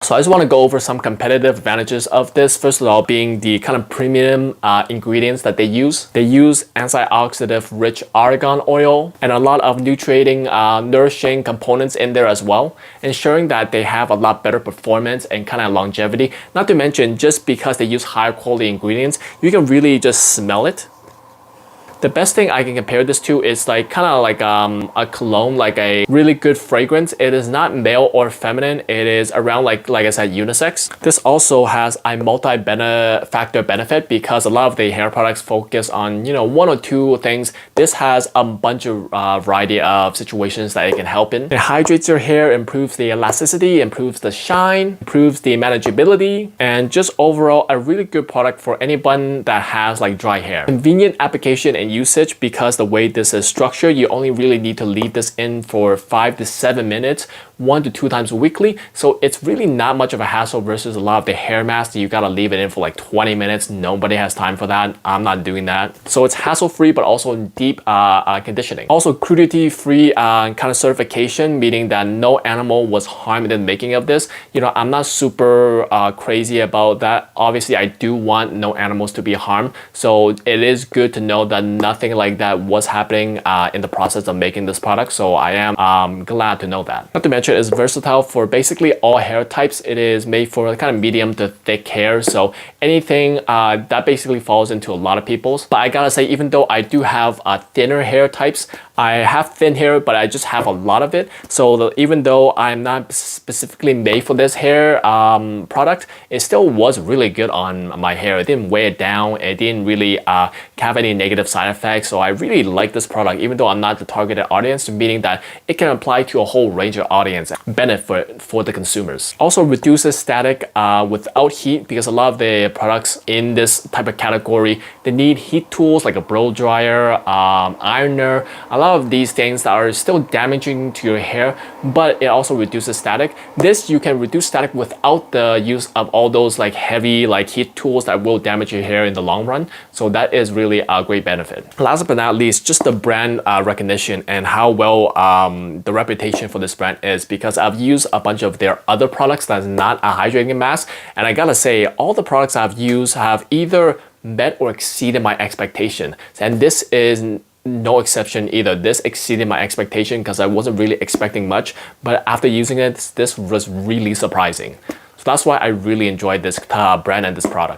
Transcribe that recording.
So I just want to go over some competitive advantages of this. First of all, being the kind of premium ingredients that they use. They use antioxidant rich argan oil and a lot of nutriting, nourishing components in there as well, ensuring that they have a lot better performance and kind of longevity. Not to mention, just because they use higher quality ingredients, you can really just smell it. The best thing I can compare this to is like kind of like a cologne, like a really good fragrance. It is not male or feminine. It is around like I said, unisex. This also has a multi-factor benefit because a lot of the hair products focus on, you know, one or two things. This has a bunch of variety of situations that it can help in. It hydrates your hair, improves the elasticity, improves the shine, improves the manageability, and just overall a really good product for anyone that has like dry hair. Convenient application and usage because the way this is structured, you only really need to leave this in for 5 to 7 minutes, 1 to 2 times weekly. So it's really not much of a hassle versus a lot of the hair masks. You gotta leave it in for like 20 minutes. Nobody has time for that. I'm not doing that. So it's hassle-free, but also deep conditioning. Also cruelty-free kind of certification, meaning that no animal was harmed in the making of this. You know, I'm not super crazy about that. Obviously, I do want no animals to be harmed. So it is good to know that nothing like that was happening in the process of making this product. So I am glad to know that. Not to mention, it's versatile for basically all hair types. It is made for kind of medium to thick hair. So anything that basically falls into a lot of people's. But I gotta say, even though I do have thinner hair types, I have thin hair, but I just have a lot of it. So even though I'm not specifically made for this hair product, it still was really good on my hair. It didn't weigh it down. It didn't really have any negative side effects. So I really like this product, even though I'm not the targeted audience, meaning that it can apply to a whole range of audience, benefit for the consumers. Also reduces static without heat, because a lot of the products in this type of category, they need heat tools like a blow dryer, ironer, a lot of these things that are still damaging to your hair, but it also reduces static. This, you can reduce static without the use of all those like heavy like heat tools that will damage your hair in the long run. So that is really a great benefit. Last but not least, just the brand recognition and how well the reputation for this brand is, because I've used a bunch of their other products that's not a hydrating mask, and I gotta say, all the products I've used have either met or exceeded my expectation, and this is no exception either. This exceeded my expectation because I wasn't really expecting much, but after using it, this was really surprising. So that's why I really enjoyed this brand and this product.